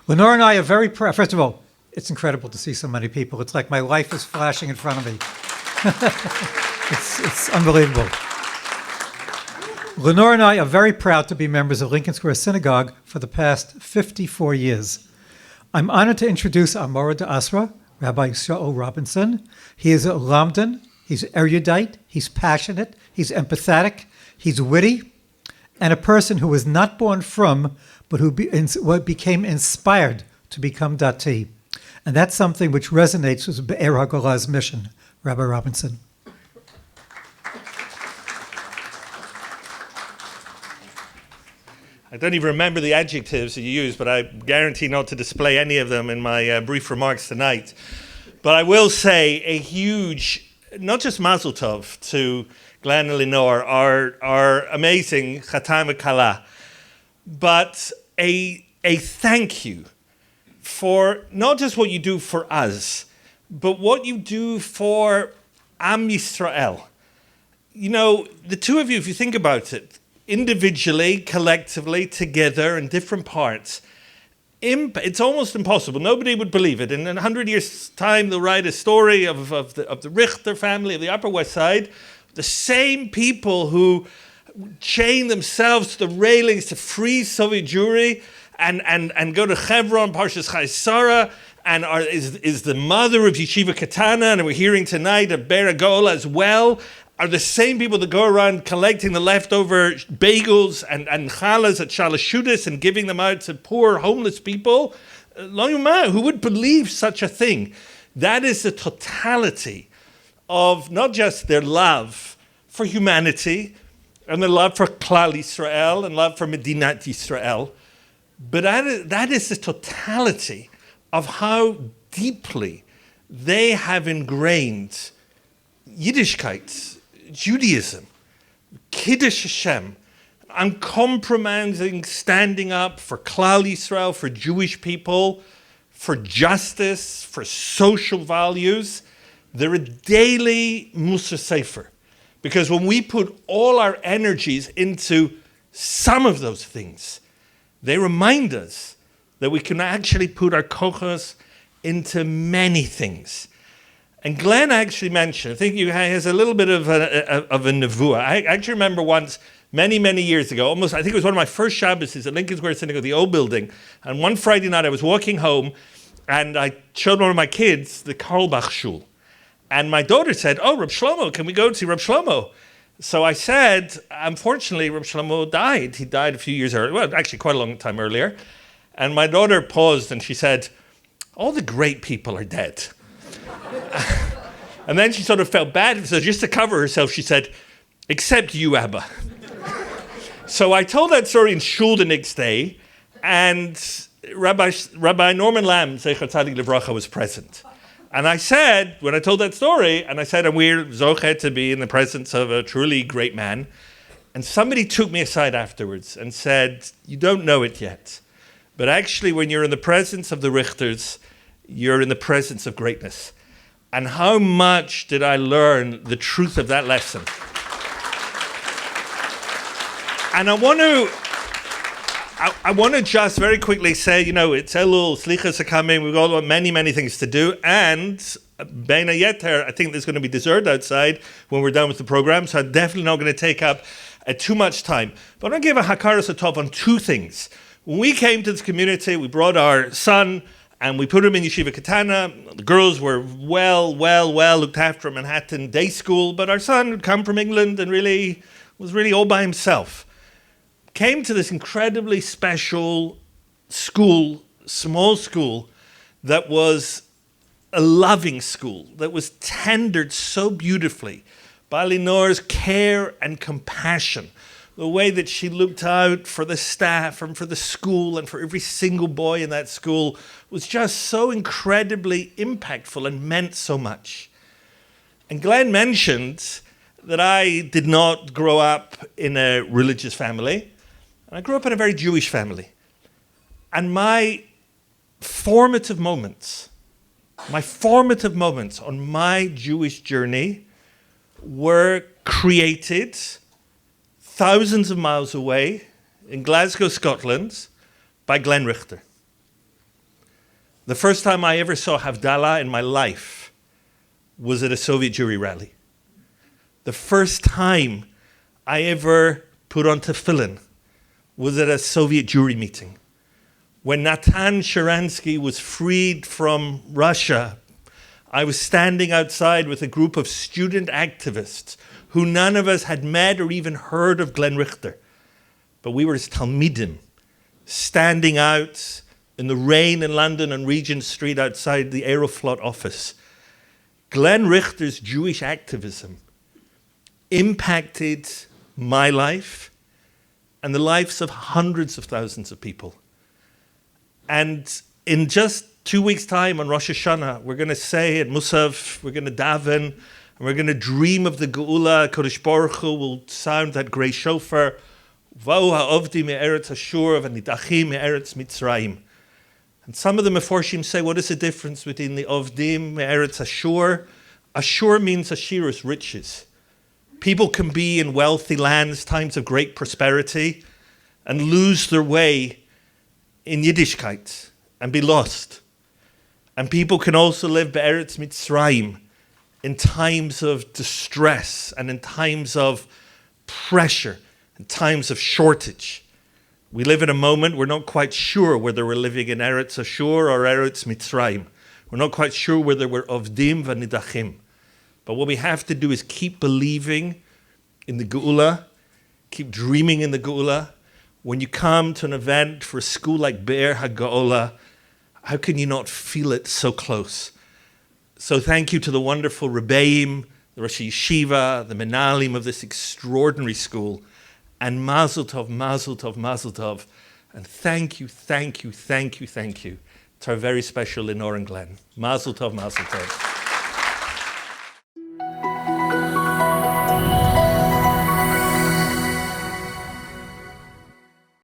Lenore and I are very proud. First of all, it's incredible to see so many people. It's like my life is flashing in front of me. It's unbelievable. Lenore and I are very proud to be members of Lincoln Square Synagogue for the past 54 years. I'm honored to introduce our Mora d'Asra, Rabbi Shaul Robinson. He is a Lamdan, he's erudite, he's passionate, he's empathetic, he's witty, and a person who was not born from, but who became inspired to become Dati. And that's something which resonates with Be'er Hagolah's mission. Rabbi Robinson. I don't even remember the adjectives that you used, but I guarantee not to display any of them in my brief remarks tonight. But I will say a huge, not just mazel tov to Glenn and Lenore, our amazing Chatam Kala, but a thank you for not just what you do for us, but what you do for Am Yisrael. You know, the two of you, if you think about it, individually, collectively, together in different parts, it's almost impossible. Nobody would believe it. In 100 years' time, they'll write a story of the Richter family of the Upper West Side, the same people who chain themselves to the railings to free Soviet Jewry and go to Hebron, Parshas Chai Sarah, and is the mother of Yeshiva Katana, and we're hearing tonight of Be'er Hagolah as well, are the same people that go around collecting the leftover bagels and challahs at Shalashudas and giving them out to poor homeless people. Who would believe such a thing? That is the totality of not just their love for humanity and their love for Klal Yisrael and love for Medinat Yisrael, but that is the totality of how deeply they have ingrained Yiddishkeit, Judaism, Kiddush Hashem, uncompromising standing up for Klal Yisrael, for Jewish people, for justice, for social values. They're a daily Musar Sefer. Because when we put all our energies into some of those things, they remind us that we can actually put our kochos into many things. And Glenn actually mentioned, I think he has a little bit of a nevuah. I actually remember once, many, many years ago, I think it was one of my first Shabbos at Lincoln Square Synagogue, the old building. And one Friday night I was walking home and I showed one of my kids the Karlbach Shul. And my daughter said, "Oh, Reb Shlomo, can we go to see Reb Shlomo?" So I said, unfortunately, Reb Shlomo died. He died a few years earlier, well, actually quite a long time earlier. And my daughter paused and she said, "All the great people are dead." And then she sort of felt bad, so just to cover herself, she said, "Except you, Abba." So I told that story in shul the next day, and Rabbi Norman Lamb, Zecher Tzadik Livracha, was present. And I said, when I told that story, and we're zochet to be in the presence of a truly great man, and somebody took me aside afterwards and said, "You don't know it yet, but actually when you're in the presence of the Richters, you're in the presence of greatness." And how much did I learn the truth of that lesson? And I want to just very quickly say, you know, it's Elul, Slichas are coming, we've got many, many things to do, and Bein Yeter, I think there's going to be dessert outside when we're done with the program, so I'm definitely not going to take up too much time. But I'm going to give a Hakaras Hatov on two things. When we came to this community, we brought our son, and we put him in Yeshiva Katana. The girls were well looked after in Manhattan day school, but our son had come from England and was really all by himself. Came to this incredibly special school, small school, that was a loving school, that was tendered so beautifully by Lenore's care and compassion. The way that she looked out for the staff and for the school and for every single boy in that school was just so incredibly impactful and meant so much. And Glenn mentioned that I did not grow up in a religious family. I grew up in a very Jewish family. And my formative moments on my Jewish journey were created thousands of miles away in Glasgow, Scotland, by Glenn Richter. The first time I ever saw Havdalah in my life was at a Soviet Jewry rally. The first time I ever put on tefillin was at a Soviet Jewry meeting. When Natan Sharansky was freed from Russia, I was standing outside with a group of student activists who none of us had met or even heard of Glenn Richter. But we were his Talmidim, standing out in the rain in London on Regent Street outside the Aeroflot office. Glenn Richter's Jewish activism impacted my life and the lives of hundreds of thousands of people. And in just 2 weeks' time on Rosh Hashanah, we're going to say at Musaf, we're going to daven, and we're going to dream of the Geula. Kodesh Baruch Hu will sound that great shofar. Va'u ha'ovdi me'eretz Ashur v'nidachim me'eretz Mitzrayim. And some of the Meforshim say, what is the difference between the Ovdim me'eretz Ashur? Ashur means Ashirus, riches. People can be in wealthy lands, times of great prosperity, and lose their way in Yiddishkeit and be lost. And people can also live be'eretz Mitzrayim in times of distress and in times of pressure, in times of shortage. We live in a moment we're not quite sure whether we're living in Eretz Ashur or Eretz Mitzrayim. We're not quite sure whether we're Ovdim v'nidachim. But what we have to do is keep believing in the Geula, keep dreaming in the Geula. When you come to an event for a school like Be'er Hagolah, how can you not feel it so close? So thank you to the wonderful Rabbeim, the Rosh Yeshiva, the Menalim of this extraordinary school. And Mazel Tov, Mazel Tov, Mazel Tov. And thank you, thank you, thank you, thank you to our very special Lenore and Glenn. Mazel Tov, Mazel Tov.